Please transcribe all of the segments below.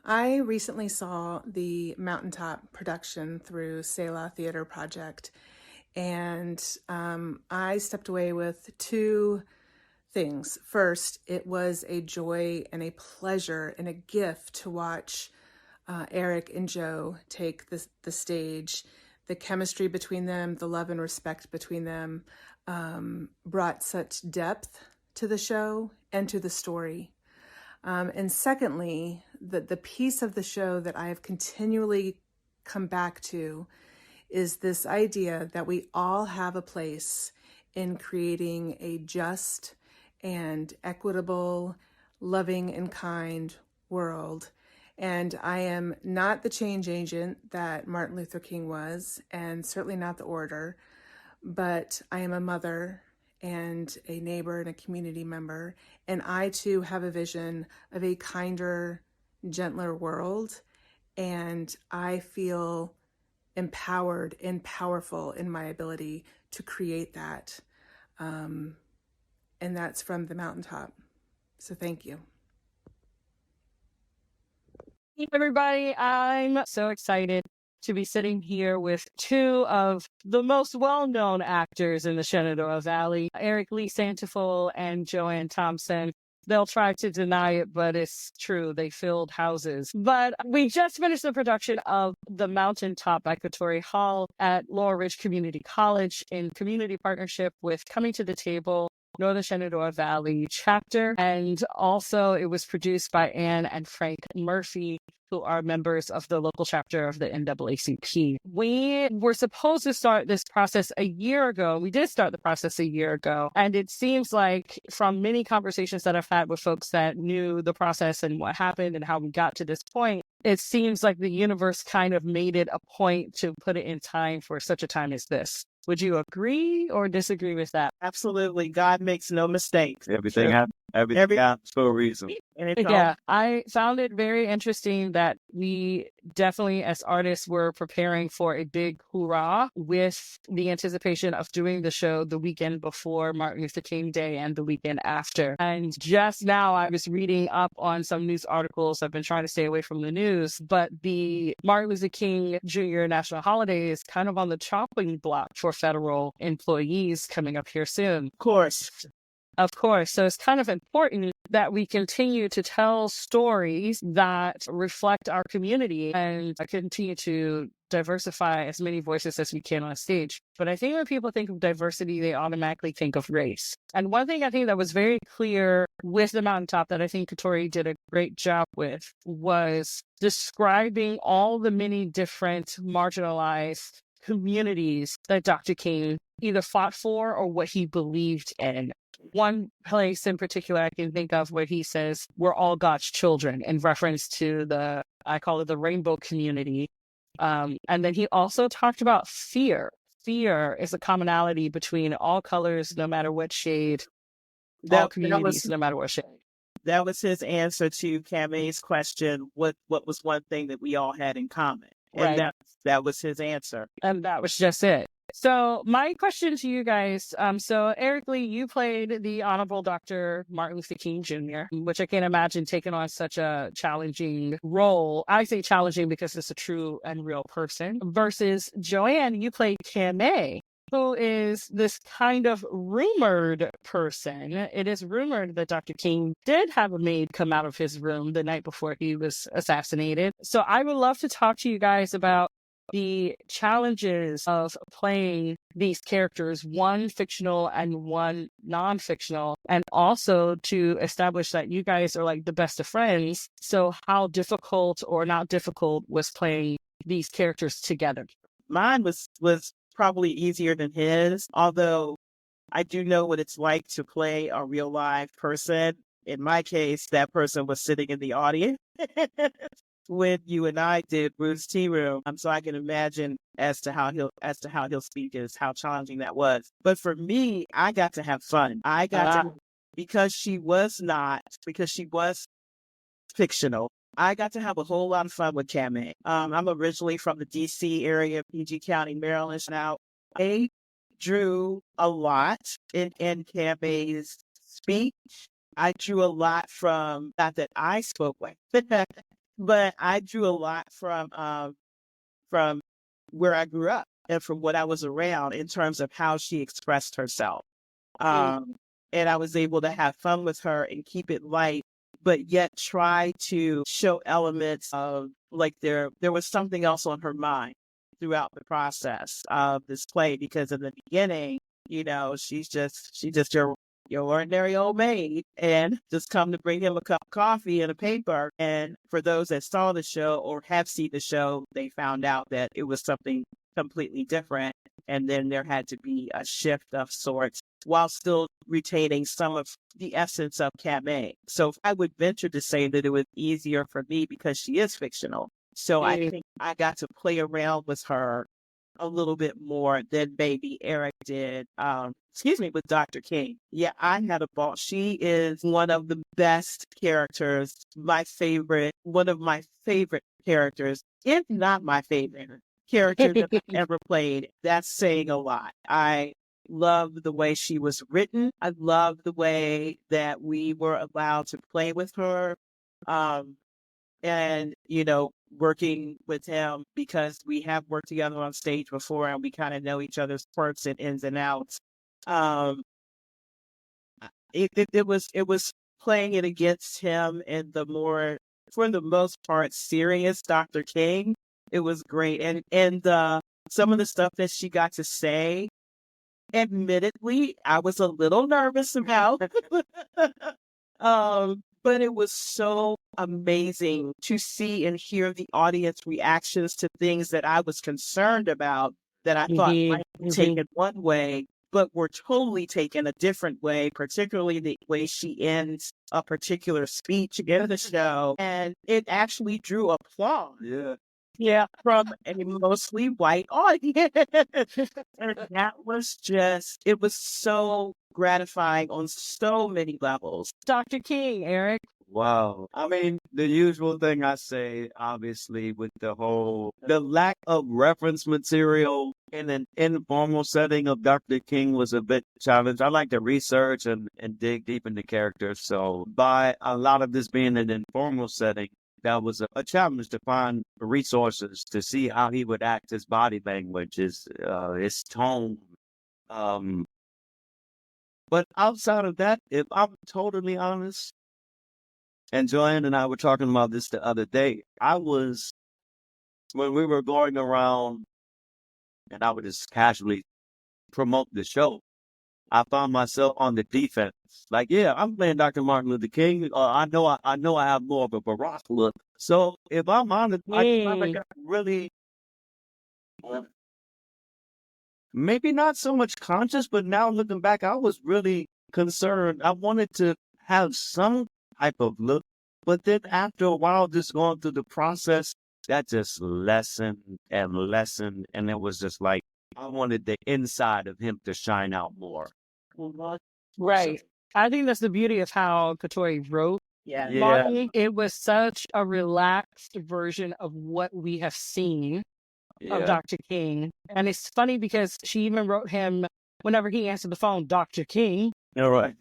I recently saw the Mountaintop production through Selah Theatre Project, and I stepped away with two things. First, it was a joy and a pleasure and a gift to watch Eric and Joe take the stage. The chemistry between them, the love and respect between them brought such depth to the show and to the story. And secondly, the piece of the show that I have continually come back to is this idea that we all have a place in creating a just and equitable, loving and kind world. And I am not the change agent that Martin Luther King was, and certainly not the orator, but I am a mother and a neighbor and a community member. And I too have a vision of a kinder, gentler world. And I feel empowered and powerful in my ability to create that. And that's from the Mountaintop. So thank you. Hey everybody, I'm so excited to be sitting here with two of the most well-known actors in the Shenandoah Valley, Eric Lee Santiful and Joanne Thompson. They'll try to deny it, but it's true. They filled houses. But we just finished the production of The Mountaintop by Katori Hall at Laurel Ridge Community College in community partnership with Coming to the Table, Northern Shenandoah Valley chapter. And also it was produced by Ann and Frank Murphy, who are members of the local chapter of the NAACP. We were supposed to start this process a year ago. We did start the process a year ago. And it seems like from many conversations that I've had with folks that knew the process and what happened and how we got to this point, it seems like the universe kind of made it a point to put it in time for such a time as this. Would you agree or disagree with that? Absolutely. God makes no mistakes. Everything happens for a reason. Yeah, I found it very interesting that we definitely, as artists, were preparing for a big hoorah with the anticipation of doing the show the weekend before Martin Luther King Day and the weekend after. And just now I was reading up on some news articles. I've been trying to stay away from the news, but the Martin Luther King Jr. National Holiday is kind of on the chopping block for federal employees coming up here soon. Of course. So it's kind of important that we continue to tell stories that reflect our community and continue to diversify as many voices as we can on stage. But I think when people think of diversity, they automatically think of race. And one thing I think that was very clear with the Mountaintop that I think Katori did a great job with was describing all the many different marginalized communities that Dr. King either fought for or what he believed in. One place in particular I can think of where he says, we're all God's children, in reference to I call it the rainbow community. And then he also talked about fear. Fear is a commonality between all colors, no matter what shade, all communities, no matter what shade. That was his answer to Camay's question, what was one thing that we all had in common? And right. that was his answer. And that was just it. So my question to you guys, so Eric Lee, you played the Honorable Dr. Martin Luther King Jr., which I can't imagine taking on such a challenging role. I say challenging because it's a true and real person. Versus Joanne, you played Camay, who is this kind of rumored person. It is rumored that Dr. King did have a maid come out of his room the night before he was assassinated. So I would love to talk to you guys about the challenges of playing these characters, one fictional and one non-fictional, and also to establish that you guys are like the best of friends. So how difficult or not difficult was playing these characters together? Mine was probably easier than his, although I do know what it's like to play a real live person. In my case, that person was sitting in the audience when you and I did Bruce Tea Room. So I can imagine as to how he'll speak is how challenging that was. But for me, I got to have fun. I got to, because she was fictional. I got to have a whole lot of fun with Camay. I'm originally from the D.C. area, PG County, Maryland. Now, I drew a lot in Camay's speech. I drew a lot from, not that I spoke like, but I drew a lot from where I grew up and from what I was around in terms of how she expressed herself. And I was able to have fun with her and keep it light, but yet try to show elements of like there was something else on her mind throughout the process of this play, because in the beginning, she's just your ordinary old maid and just come to bring him a cup of coffee and a paper. And for those that saw the show or have seen the show, they found out that it was something completely different. And then there had to be a shift of sorts while still retaining some of the essence of Kamei. So I would venture to say that it was easier for me because she is fictional. So I think I got to play around with her a little bit more than maybe Eric did, with Dr. King. Yeah, I had a ball. She is one of the best characters, one of my favorite characters, if not my favorite character that I've ever played. That's saying a lot. I love the way she was written. I love the way that we were allowed to play with her. And, working with him because we have worked together on stage before and we kind of know each other's quirks and ins and outs. It was playing it against him and for the most part, serious Dr. King. It was great. And some of the stuff that she got to say, admittedly, I was a little nervous about. But it was so amazing to see and hear the audience reactions to things that I was concerned about that I thought might be taken one way, but were totally taken a different way, particularly the way she ends a particular speech in the show. And it actually drew applause. Yeah. From a mostly white audience. And that was it was so gratifying on so many levels. Dr. King, Eric. Wow. I mean, the usual thing I say, obviously, with the lack of reference material in an informal setting of Dr. King was a bit challenged. I like to research and dig deep into characters. So by a lot of this being an informal setting, that was a challenge to find resources to see how he would act, his body language, his tone. But outside of that, if I'm totally honest, and Joanne and I were talking about this the other day, when we were going around and I would just casually promote the show, I found myself on the defense. Like, yeah, I'm playing Dr. Martin Luther King. I know I have more of a Barack look. So if I'm honest, I kind of got really, maybe not so much conscious, but now looking back, I was really concerned. I wanted to have some type of look, but then after a while, just going through the process, that just lessened and lessened, and it was just like I wanted the inside of him to shine out more. Right. So, I think that's the beauty of how Katori wrote Martin. It was such a relaxed version of what we have seen of Dr. King. And it's funny because she even wrote him, whenever he answered the phone, Dr. King. All right.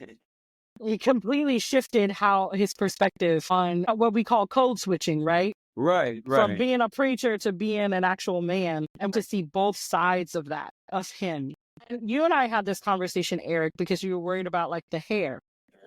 It completely shifted his perspective on what we call code switching, right? Right. From being a preacher to being an actual man, and to see both sides of that, of him. And you and I had this conversation, Eric, because you were worried about like the hair.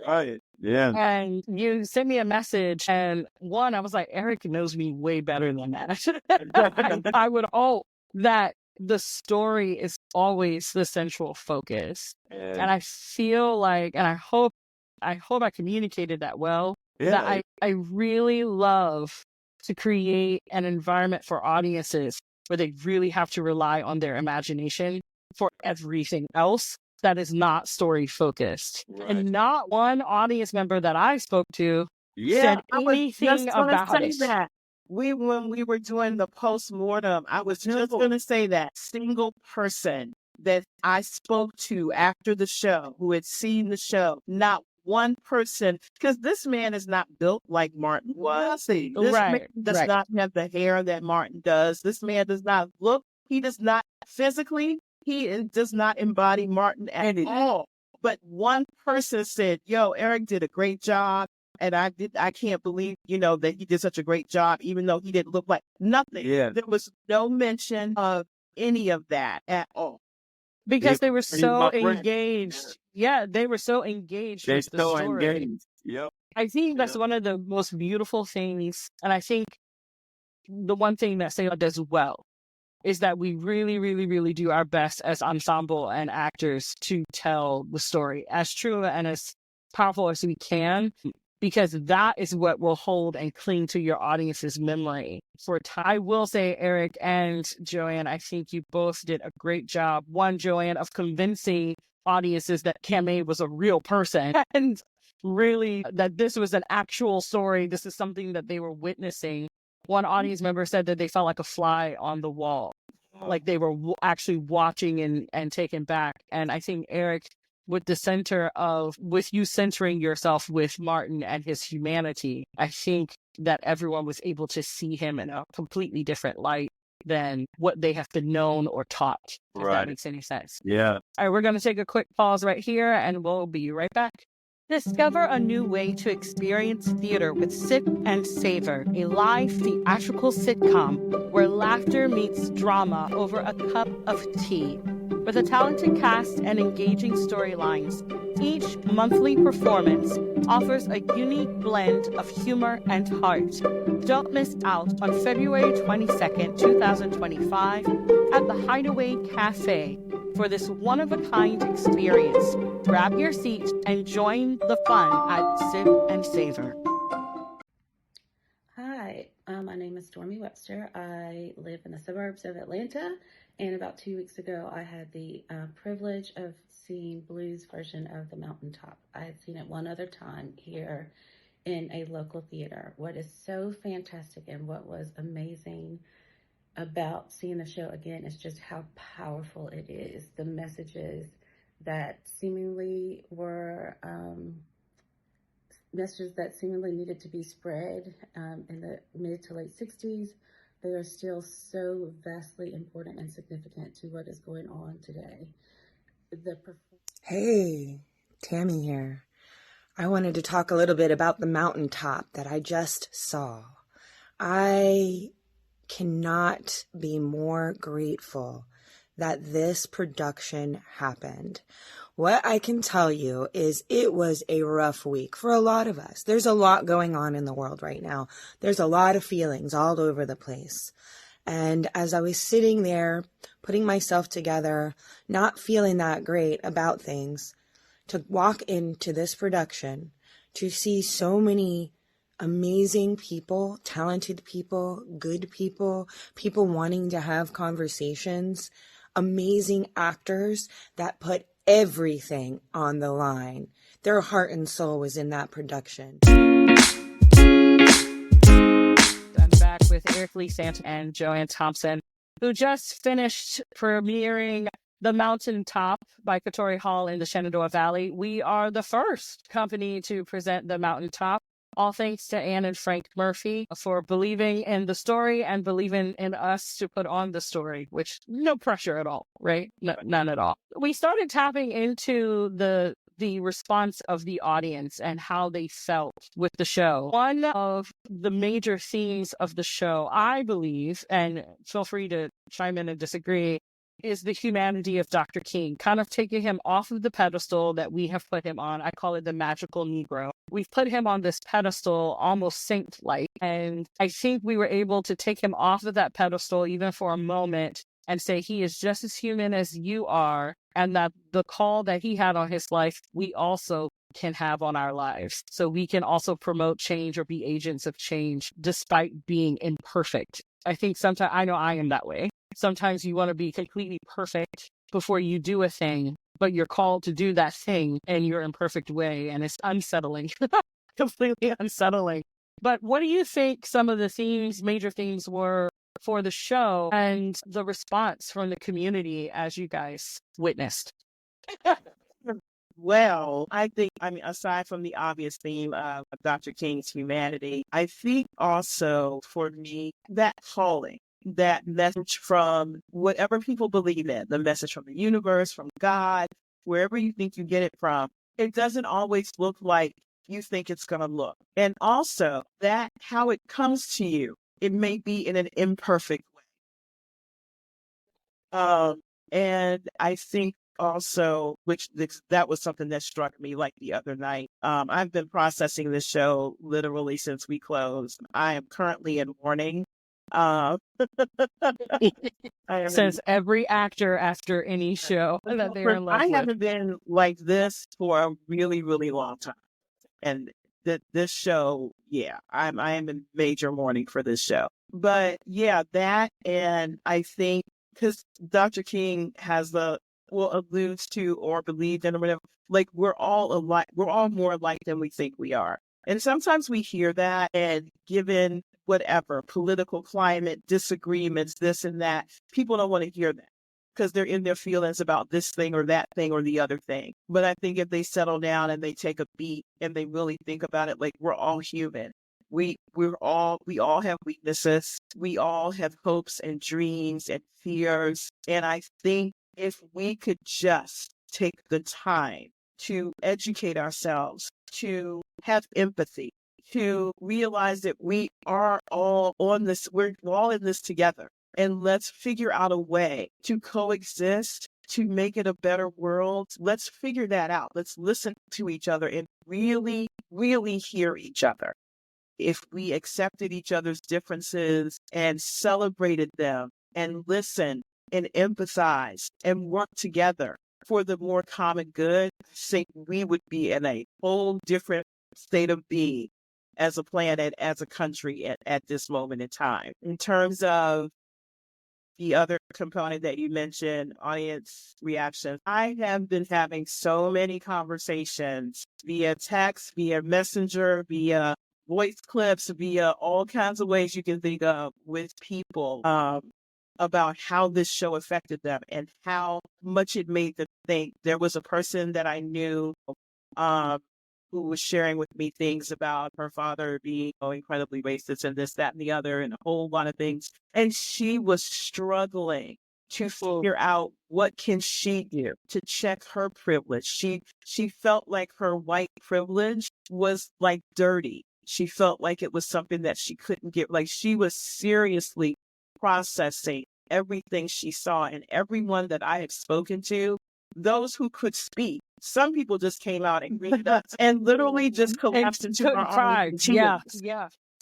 Right. Yeah. And you sent me a message, and I was like, Eric knows me way better than that. I would hope that the story is always the central focus. And I feel like, and I hope I communicated that well, that I really love to create an environment for audiences where they really have to rely on their imagination for everything else that is not story focused. Right. And not one audience member that I spoke to said anything about it. That. When we were doing the post-mortem, I was just going to say that single person that I spoke to after the show, who had seen the show, not one person, because this man is not built like Martin was. This man does not have the hair that Martin does. This man does not look, he does not physically, he does not embody Martin at all. But one person said, yo, Eric did a great job And I can't believe, that he did such a great job, even though he didn't look like nothing. Yeah. There was no mention of any of that at all. Because they were He's so my friend. engaged. Yeah, they were so engaged They're with the so story. engaged. Yep. I think that's Yeah. one of the most beautiful things. And I think the one thing that Selah does well is that we really, really, really do our best as ensemble and actors to tell the story as true and as powerful as we can, because that is what will hold and cling to your audience's memory for time. I will say, Eric and Joanne, I think you both did a great job. One, Joanne, of convincing audiences that Camille was a real person and really that this was an actual story. This is something that they were witnessing. One audience member said that they felt like a fly on the wall, like they were actually watching and taken back. And I think, Eric, with you centering yourself with Martin and his humanity, I think that everyone was able to see him in a completely different light than what they have been known or taught, if that makes any sense. Yeah. All right, we're going to take a quick pause right here and we'll be right back. Discover a new way to experience theater with Sip and Savor, a live theatrical sitcom where laughter meets drama over a cup of tea. With a talented cast and engaging storylines, each monthly performance offers a unique blend of humor and heart. Don't miss out on February 22nd, 2025 at the Hideaway Cafe for this one-of-a-kind experience. Grab your seat and join the fun at Sip and Savor. Hi, my name is Stormy Webster. I live in the suburbs of Atlanta, and about 2 weeks ago, I had the privilege of seeing Blue's version of The Mountaintop. I had seen it one other time here in a local theater. What is so fantastic and what was amazing about seeing the show again is just how powerful it is. The messages that seemingly were messages that seemingly needed to be spread in the mid to late 60s, they are still so vastly important and significant to what is going on today. Hey, Tammy here. I wanted to talk a little bit about The Mountaintop that I just saw. I cannot be more grateful that this production happened. What I can tell you is it was a rough week for a lot of us. There's a lot going on in the world right now. There's a lot of feelings all over the place. And as I was sitting there, putting myself together, not feeling that great about things, to walk into this production, to see so many amazing people, talented people, good people, people wanting to have conversations, amazing actors that put everything on the line. Their heart and soul was in that production. I'm back with Eric Lee Santiful and Joanne Thompson, who just finished premiering The Mountaintop by Katori Hall in the Shenandoah Valley. We are the first company to present The Mountaintop. All thanks to Anne and Frank Murphy for believing in the story and believing in us to put on the story, which no pressure at all, right? None at all. We started tapping into the response of the audience and how they felt with the show. One of the major themes of the show, I believe, and feel free to chime in and disagree, is the humanity of Dr. King, kind of taking him off of the pedestal that we have put him on. I call it the magical Negro. We've put him on this pedestal almost saint-like, and I think we were able to take him off of that pedestal even for a moment and say he is just as human as you are, and that the call that he had on his life, we also can have on our lives. So we can also promote change or be agents of change despite being imperfect. I think sometimes, I know I am that way. Sometimes you want to be completely perfect before you do a thing, but you're called to do that thing in your imperfect way, and it's unsettling, completely unsettling. But what do you think some of the major themes were for the show and the response from the community as you guys witnessed? Well, aside from the obvious theme of Dr. King's humanity, I think also for me, that calling, that message from whatever people believe in, the message from the universe, from God, wherever you think you get it from, it doesn't always look like you think it's going to look. And also that how it comes to you, it may be in an imperfect way. And I think also, that was something that struck me like the other night. I've been processing this show literally since we closed. I am currently in mourning. I am Says every actor after any show that they're in love I with. haven't been like this for a really, really long time. And this show, yeah, I am in major mourning for this show. But yeah, that, and I think because Dr. King alludes to or believed in or whatever, like we're all alike, we're all more alike than we think we are. And sometimes we hear that, and given whatever political climate, disagreements, this and that, people don't want to hear that because they're in their feelings about this thing or that thing or the other thing. But I think if they settle down and they take a beat and they really think about it, like we're all human. We all have weaknesses. We all have hopes and dreams and fears. And I think if we could just take the time to educate ourselves, to have empathy, to realize that we are all on this, we're all in this together. And let's figure out a way to coexist, to make it a better world. Let's figure that out. Let's listen to each other and really, really hear each other. If we accepted each other's differences and celebrated them and listened and empathized and worked together for the more common good, I think we would be in a whole different state of being as a planet, as a country at this moment in time. In terms of the other component that you mentioned, audience reaction, I have been having so many conversations via text, via messenger, via voice clips, via all kinds of ways you can think of with people about how this show affected them and how much it made them think. There was a person that I knew who was sharing with me things about her father being incredibly racist and this, that, and the other, and a whole lot of things. And she was struggling to figure out what can she do to check her privilege. She felt like her white privilege was like dirty. She felt like it was something that she couldn't get. Like she was seriously processing everything she saw, and everyone that I have spoken to, those who could speak, some people just came out and greeted us and literally just collapsed into our arms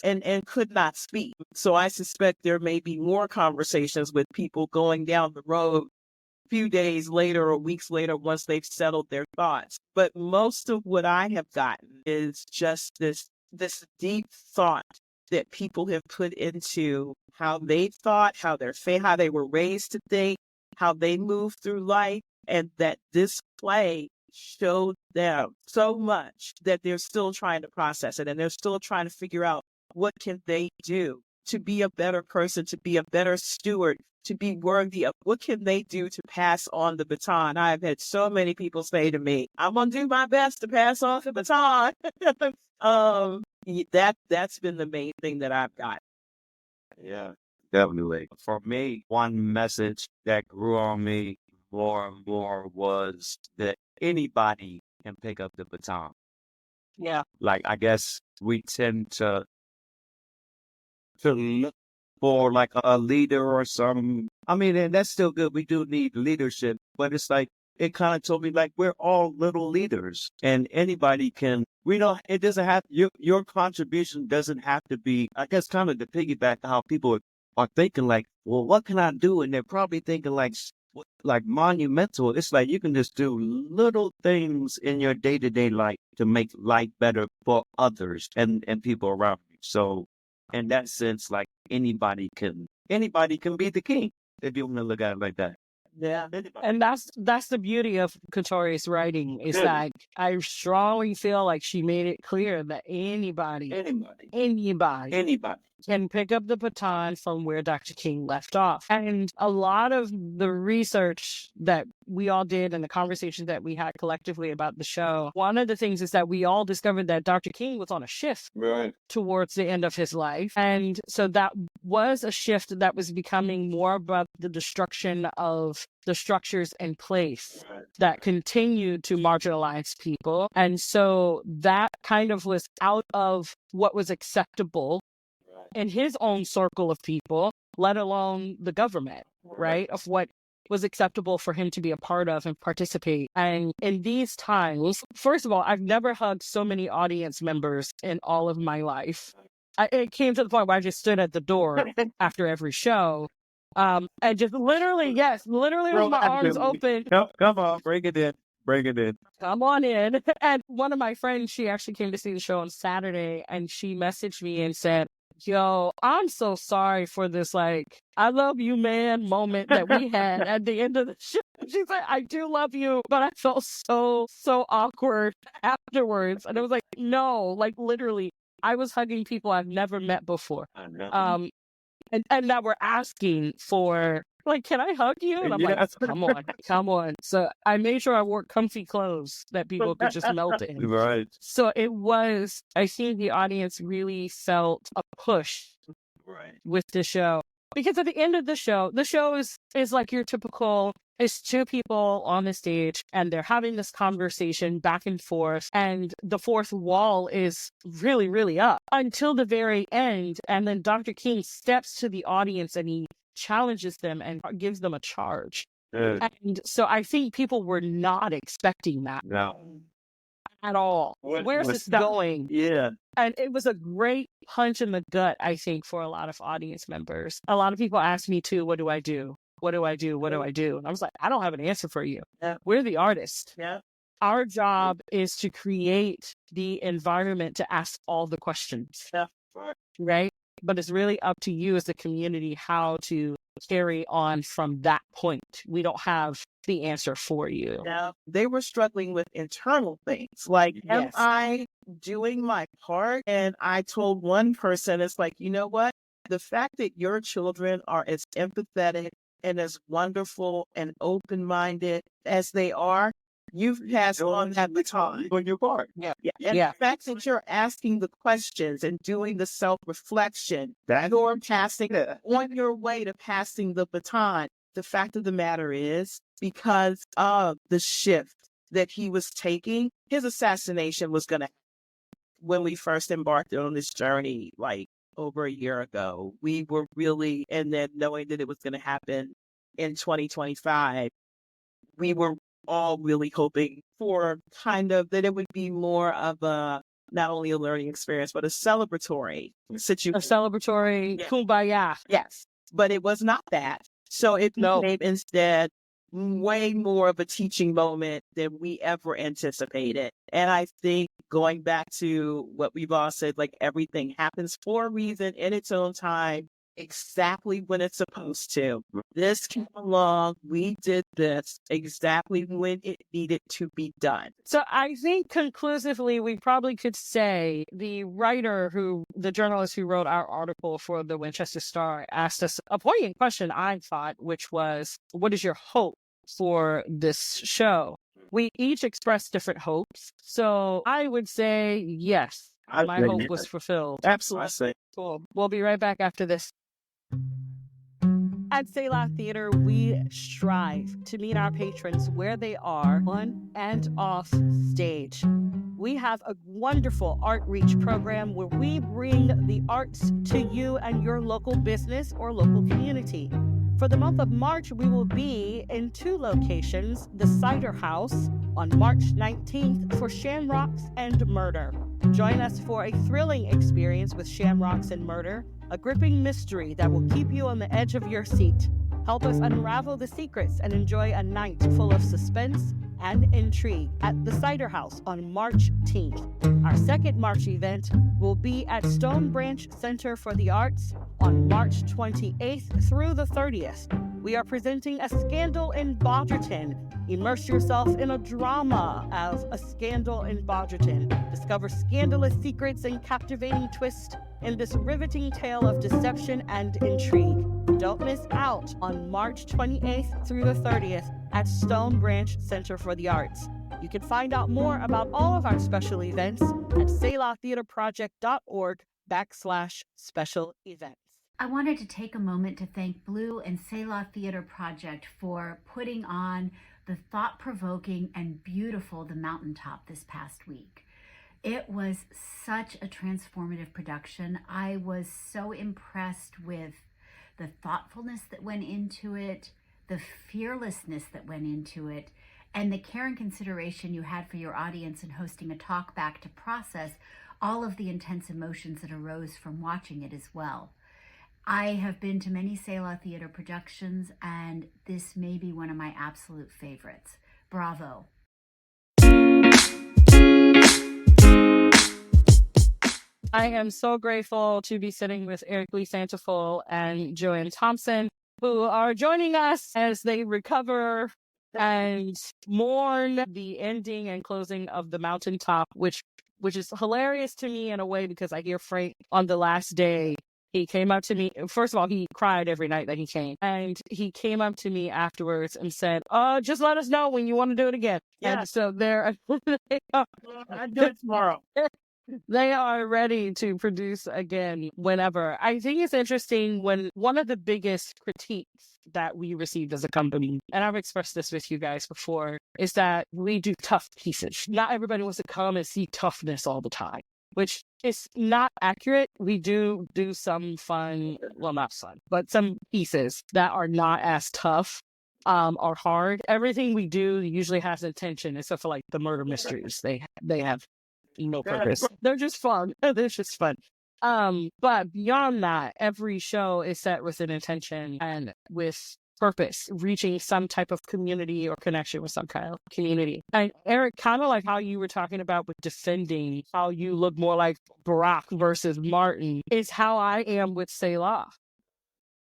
and could not speak. So I suspect there may be more conversations with people going down the road a few days later or weeks later once they've settled their thoughts. But most of what I have gotten is just this deep thought that people have put into how they thought, how they were raised to think, how they move through life, and that this play showed them so much that they're still trying to process it, and they're still trying to figure out what can they do to be a better person, to be a better steward, to be worthy of, what can they do to pass on the baton. I've had so many people say to me, I'm going to do my best to pass on the baton. That's been the main thing that I've got. Yeah, definitely. For me, one message that grew on me more and more was that anybody can pick up the baton. Yeah. Like, I guess we tend to look for like a leader or some. I mean, and that's still good. We do need leadership, but it's like, it kind of told me like we're all little leaders, and anybody can. It doesn't have your contribution doesn't have to be. I guess kind of to piggyback how people are thinking like, well, what can I do? And they're probably thinking like monumental. It's like you can just do little things in your day-to-day life to make life better for others and people around you. So in that sense, like anybody can be the king if you want to look at it like that. Yeah. And that's the beauty of Katori's writing, is that I strongly feel like she made it clear that anybody can pick up the baton from where Dr. King left off. And a lot of the research that we all did and the conversations that we had collectively about the show, one of the things is that we all discovered that Dr. King was on a shift towards the end of his life. And so that was a shift that was becoming more about the destruction of the structures in place that continued to marginalize people. And so that kind of was out of what was acceptable in his own circle of people, let alone the government, right? Of what was acceptable for him to be a part of and participate. And in these times, first of all, I've never hugged so many audience members in all of my life. It came to the point where I just stood at the door after every show. And just literally with my arms open. Come on, bring it in. Bring it in. Come on in. And one of my friends, she actually came to see the show on Saturday, and she messaged me and said, yo, I'm so sorry for this, like, I love you, man, moment that we had at the end of the show. She's like, I do love you, but I felt so awkward afterwards. And I was like, no, like, literally, I was hugging people I've never met before. And that were asking for, like, can I hug you? And I'm like, come on. So I made sure I wore comfy clothes that people could just melt in. Right. So it was, I think the audience really felt a push with the show. Because at the end of the show is like your typical, it's two people on the stage and they're having this conversation back and forth. And the fourth wall is really, really up until the very end. And then Dr. King steps to the audience and he challenges them and gives them a charge. And so I think people were not expecting that. No. At all. Where's this going? Yeah. And it was a great punch in the gut, I think, for a lot of audience members. A lot of people ask me too, what do I do? What do I do? What do I do? And I was like, I don't have an answer for you. Yeah. We're the artist. Yeah. Our job is to create the environment to ask all the questions. Yeah. Right? But it's really up to you as a community how to carry on from that point. We don't have the answer for you. Now, they were struggling with internal things like, am I doing my part? And I told one person, it's like, you know what? The fact that your children are as empathetic and as wonderful and open-minded as they are, you've passed on that baton. On your part. And the fact that you're asking the questions and doing the self-reflection, you're passing on your way to passing the baton. The fact of the matter is, because of the shift that he was taking, his assassination was going to, when we first embarked on this journey, like over a year ago, we were really, and then knowing that it was going to happen in 2025, we were all really hoping for kind of that it would be more of a, not only a learning experience, but a celebratory situation. A celebratory kumbaya. Yes, but it was not that. So it became instead way more of a teaching moment than we ever anticipated. And I think going back to what we've all said, like everything happens for a reason in its own time, exactly when it's supposed to. This came along, we did this exactly when it needed to be done. So I think conclusively, we probably could say the journalist who wrote our article for the Winchester Star asked us a poignant question, I thought, which was, what is your hope for this show? We each expressed different hopes. So I would say, yes, my hope was fulfilled. Absolutely. Cool. We'll be right back after this. At Selah Theater, we strive to meet our patrons where they are on and off stage. We have a wonderful Art Reach program where we bring the arts to you and your local business or local community. For the month of March, we will be in 2 locations, the Cider House on March 19th for Shamrocks and Murder. Join us for a thrilling experience with Shamrocks and Murder, a gripping mystery that will keep you on the edge of your seat. Help us unravel the secrets and enjoy a night full of suspense and intrigue at the Cider House on March 10th. Our second March event will be at Stone Branch Center for the Arts on March 28th through the 30th. We are presenting A Scandal in Bodgerton. Immerse yourself in a drama of A Scandal in Bodgerton. Discover scandalous secrets and captivating twists in this riveting tale of deception and intrigue. Don't miss out on March 28th through the 30th at Stone Branch Center for the Arts. You can find out more about all of our special events at selahtheatreproject.org/special events. I wanted to take a moment to thank Blue and Selah Theatre Project for putting on the thought-provoking and beautiful The Mountaintop this past week. It was such a transformative production. I was so impressed with the thoughtfulness that went into it, the fearlessness that went into it, and the care and consideration you had for your audience in hosting a talk back to process all of the intense emotions that arose from watching it as well. I have been to many Selah Theatre productions, and this may be one of my absolute favorites. Bravo. I am so grateful to be sitting with Eric Lee Santiful and Joanne Thompson, who are joining us as they recover and mourn the ending and closing of The Mountaintop, which is hilarious to me in a way because I hear Frank on the last day. He came up to me. First of all, he cried every night that he came. And he came up to me afterwards and said, just let us know when you want to do it again. Yeah. And so they're... I'll do it tomorrow. They are ready to produce again whenever. I think it's interesting when one of the biggest critiques that we received as a company, and I've expressed this with you guys before, is that we do tough pieces. Not everybody wants to come and see toughness all the time, which is not accurate. We do some fun, well, not fun, but some pieces that are not as tough or hard. Everything we do usually has intention, except for like the murder mysteries. They have no purpose. They're just fun. They're just fun. But beyond that, every show is set with an intention and with purpose, reaching some type of community or connection with some kind of community. And Eric, kind of like how you were talking about with defending, how you look more like Barack versus Martin, is how I am with Selah.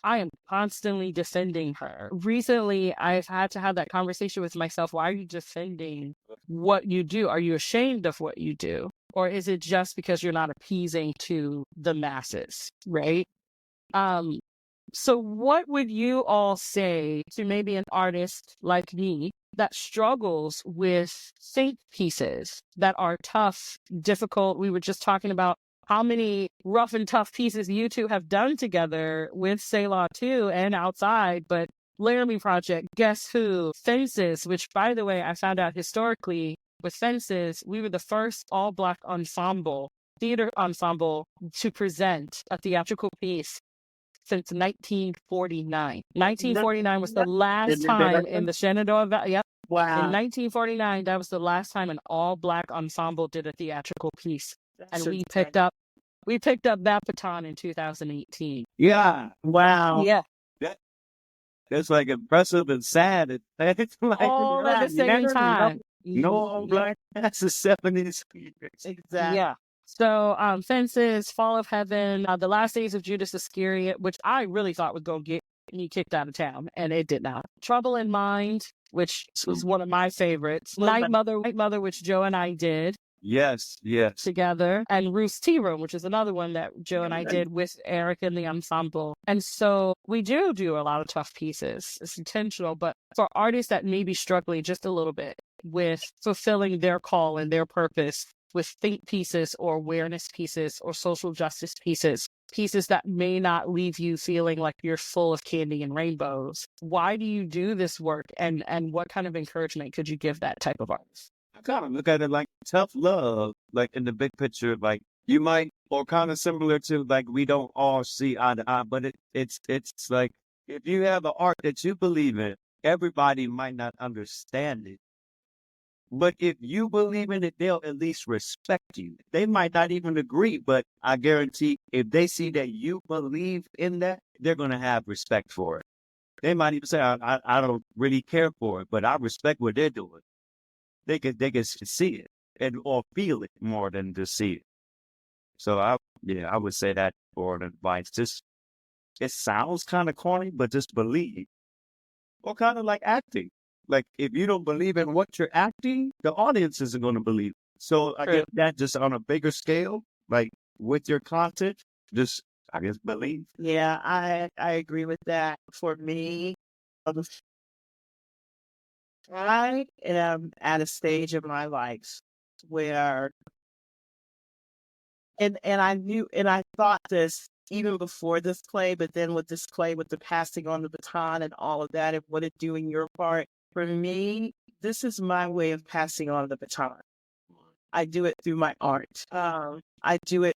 I am constantly defending her. Recently, I've had to have that conversation with myself. Why are you defending what you do? Are you ashamed of what you do? Or is it just because you're not appeasing to the masses, right? So what would you all say to maybe an artist like me that struggles with think pieces that are tough, difficult? We were just talking about how many rough and tough pieces you two have done together with Selah too and outside, but Laramie Project, Guess Who, Fences, which by the way, I found out historically with Fences, we were the first all-Black theater ensemble to present a theatrical piece since 1949. 1949 was the last time in the Shenandoah Valley. Yep. Wow. In 1949, that was the last time an all-Black ensemble did a theatrical piece. And we picked up that baton in 2018. Yeah. Wow. Yeah. That's like impressive and sad. It's like All at the same time. No all Black. That's the 70s. Exactly. Yeah. So Fences, Fall of Heaven, The Last Days of Judas Iscariot, which I really thought would go get me kicked out of town, and it did not. Trouble in Mind, which was one of my favorites. Night Mother, which Joe and I did. Yes. Together, and Ruth's Tea Room, which is another one that Joe and I did with Eric and the ensemble. And so we do a lot of tough pieces. It's intentional, but for artists that may be struggling just a little bit with fulfilling their call and their purpose with think pieces or awareness pieces or social justice pieces that may not leave you feeling like you're full of candy and rainbows. Why do you do this work, and what kind of encouragement could you give that type of artist? I kind of look at it like tough love, like in the big picture, like you might, or kind of similar to like we don't all see eye to eye, but it's like if you have an art that you believe in, everybody might not understand it. But if you believe in it, they'll at least respect you. They might not even agree, but I guarantee if they see that you believe in that, they're going to have respect for it. They might even say, I don't really care for it, but I respect what they're doing. They can see it or feel it more than to see it. So I would say that for an advice. Just, it sounds kind of corny, but just believe. Or kind of like acting. Like if you don't believe in what you're acting, the audience isn't going to believe. So I guess that just on a bigger scale, like with your content, just, I guess, believe. Yeah, I agree with that. For me, um, I am at a stage of my life where, and I knew, and I thought this even before this play, but then with this play, with the passing on the baton and all of that, and what it doing your part, for me, this is my way of passing on the baton. I do it through my art. I do it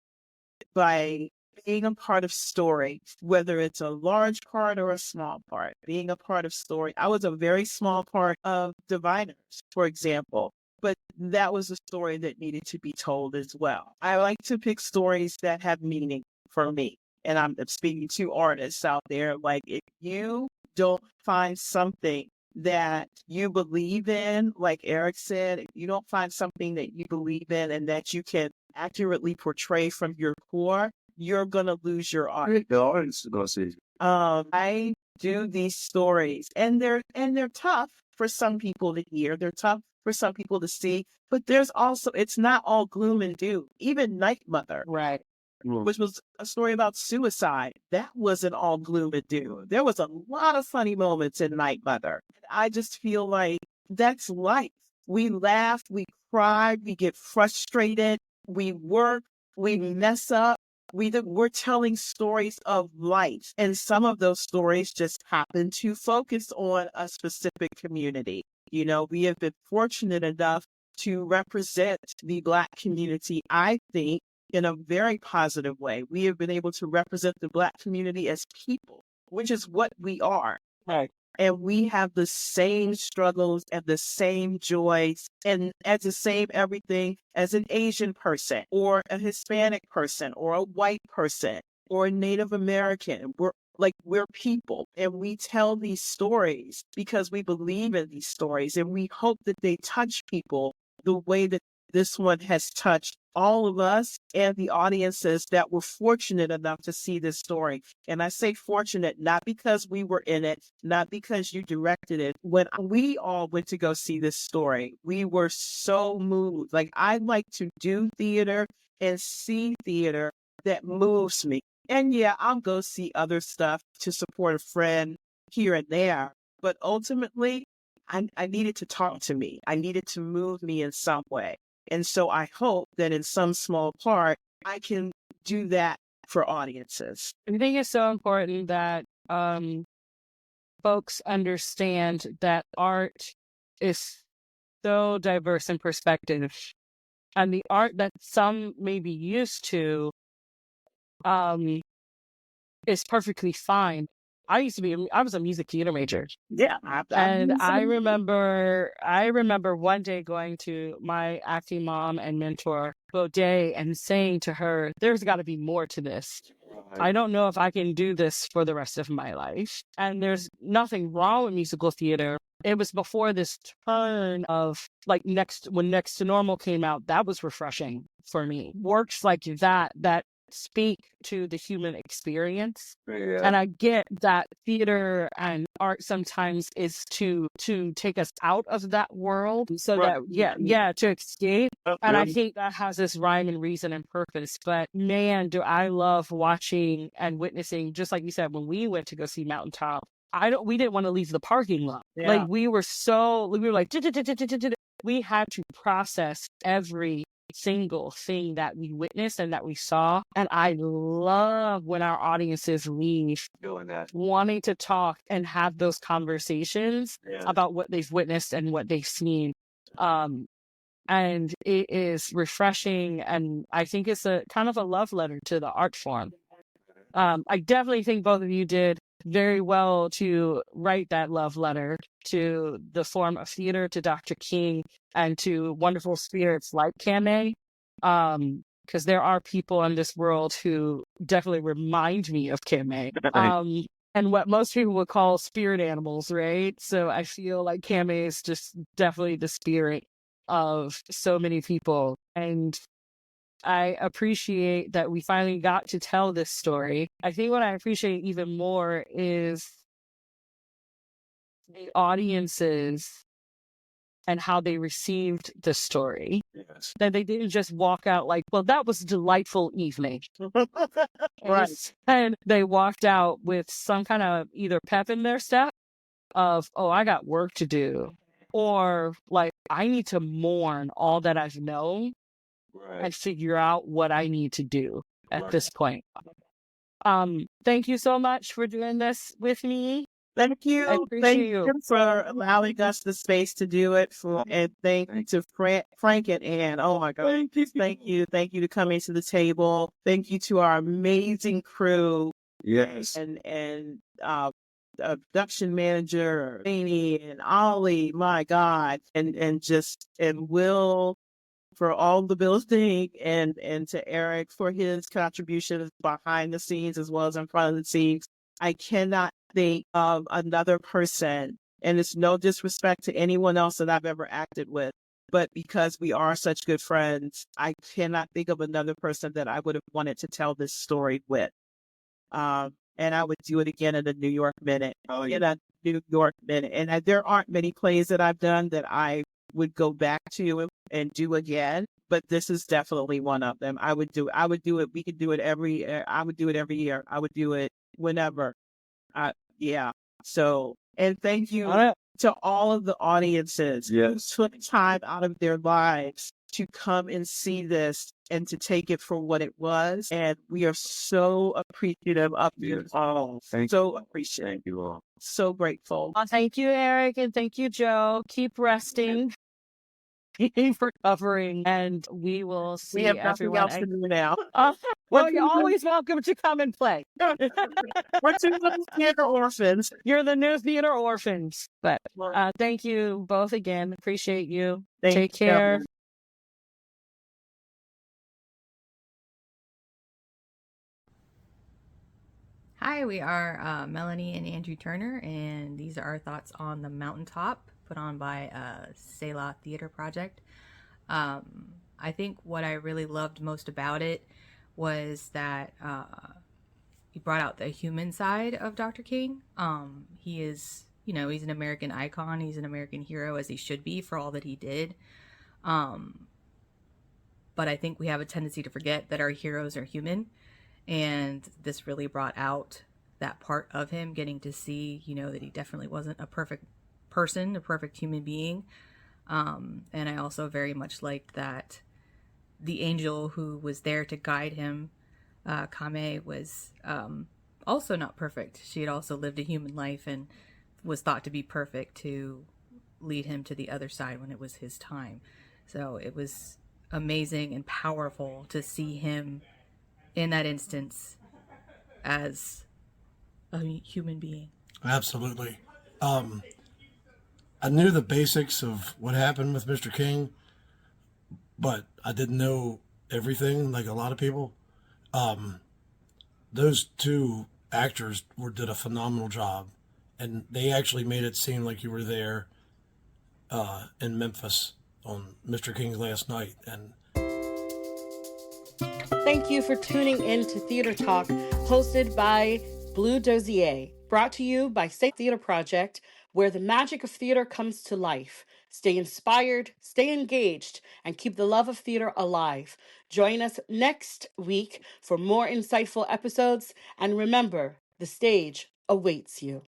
by being a part of story, whether it's a large part or a small part, being a part of story. I was a very small part of Diviners, for example, but that was a story that needed to be told as well. I like to pick stories that have meaning for me. And I'm speaking to artists out there, like if you don't find something that you believe in, like Eric said, if you don't find something that you believe in and that you can accurately portray from your core, you're going to lose your art. The audience is going to see. I do these stories and they're tough for some people to hear. They're tough for some people to see, but there's also, it's not all gloom and doom. Even Night Mother, Right. which was a story about suicide, that wasn't all gloom and doom. There was a lot of funny moments in Night Mother. I just feel like that's life. We laugh, we cry, we get frustrated, we work, we mess up. We're telling stories of life. And some of those stories just happen to focus on a specific community. You know, we have been fortunate enough to represent the Black community, I think, in a very positive way. We have been able to represent the Black community as people, which is what we are. Right. And we have the same struggles and the same joys and as the same everything as an Asian person or a Hispanic person or a white person or a Native American. We're people, and we tell these stories because we believe in these stories, and we hope that they touch people the way that this one has touched all of us and the audiences that were fortunate enough to see this story. And I say fortunate, not because we were in it, not because you directed it. When we all went to go see this story, we were so moved. Like, I like to do theater and see theater that moves me. And yeah, I'll go see other stuff to support a friend here and there. But ultimately, I needed to talk to me. I needed to move me in some way. And so I hope that in some small part, I can do that for audiences. I think it's so important that folks understand that art is so diverse in perspective. And the art that some may be used to is perfectly fine. I was a music theater major. Yeah. And I remember one day going to my acting mom and mentor, Baudet, and saying to her, there's got to be more to this. I don't know if I can do this for the rest of my life. And there's nothing wrong with musical theater. It was before this turn of when Next to Normal came out, that was refreshing for me. Works like that speak to the human experience. Yeah. And I get that theater and art sometimes is to take us out of that world so that to escape. And I think that has this rhyme and reason and purpose. But man, do I love watching and witnessing, just like you said, when we went to go see Mountaintop, we didn't want to leave the parking lot. Yeah. Like we were like, we had to process every single thing that we witnessed and that we saw. And I love when our audiences leave doing that, wanting to talk and have those conversations about what they've witnessed and what they've seen. And it is refreshing, and I think it's a kind of a love letter to the art form. I definitely think both of you did very well to write that love letter to the form of theater, to Dr. King, and to wonderful spirits like Kame. Because there are people in this world who definitely remind me of Kame. And what most people would call spirit animals, right? So I feel like Kame is just definitely the spirit of so many people. And I appreciate that we finally got to tell this story. I think what I appreciate even more is the audiences and how they received the story. Yes. That they didn't just walk out like, well, that was a delightful evening. Right. And they walked out with some kind of either pep in their step of, oh, I got work to do, or like, I need to mourn all that I've known Right. and figure out what I need to do at Right. this point. Thank you so much for doing this with me. Thank I you. appreciate Thank you. you for allowing us the space to do it. And thank you to Frank and Ann. Oh my God. Thank you. Thank you to coming to the table. Thank you to our amazing crew Yes. and production manager, Amy and Ollie. My God. And Will for all the building and to Eric for his contributions behind the scenes as well as in front of the scenes. I cannot think of another person, and it's no disrespect to anyone else that I've ever acted with, but because we are such good friends, I cannot think of another person that I would have wanted to tell this story with. And I would do it again in a New York minute. Oh, In a New York minute. And there aren't many plays that I've done that I would go back to and do again, but this is definitely one of them. I would do it. We could do it I would do it every year. I would do it whenever. Yeah. So, and thank you to all of the audiences who took time out of their lives to come and see this and to take it for what it was. And we are so appreciative of you all. So appreciative. Thank you all. So grateful. Thank you, Eric, and thank you, Joe. Keep resting. Keep recovering, and we will see We have nothing everyone. else to do now. Well, you're always welcome to come and play. We're two little theater orphans. You're the new theater orphans. But thank you both again. Appreciate you. Take care. Hi, we are Melanie and Andrew Turner, and these are our thoughts on the Mountaintop, put on by Selah Theatre Project. I think what I really loved most about it was that he brought out the human side of Dr. King. He is, he's an American icon. He's an American hero, as he should be for all that he did. But I think we have a tendency to forget that our heroes are human. And this really brought out that part of him, getting to see, that he definitely wasn't a perfect person, a perfect human being. And I also very much liked that the angel who was there to guide him, Kame, was also not perfect. She had also lived a human life and was thought to be perfect to lead him to the other side when it was his time. So it was amazing and powerful to see him in that instance as a human being. Absolutely. I knew the basics of what happened with Mr. King, but I didn't know everything like a lot of people. Those two actors did a phenomenal job, and they actually made it seem like you were there in Memphis on Mr. King's last night. And thank you for tuning in to Theater Talk, hosted by Blue Dozier, brought to you by Selah Theatre Project, where the magic of theater comes to life. Stay inspired, stay engaged, and keep the love of theater alive. Join us next week for more insightful episodes, and remember, the stage awaits you.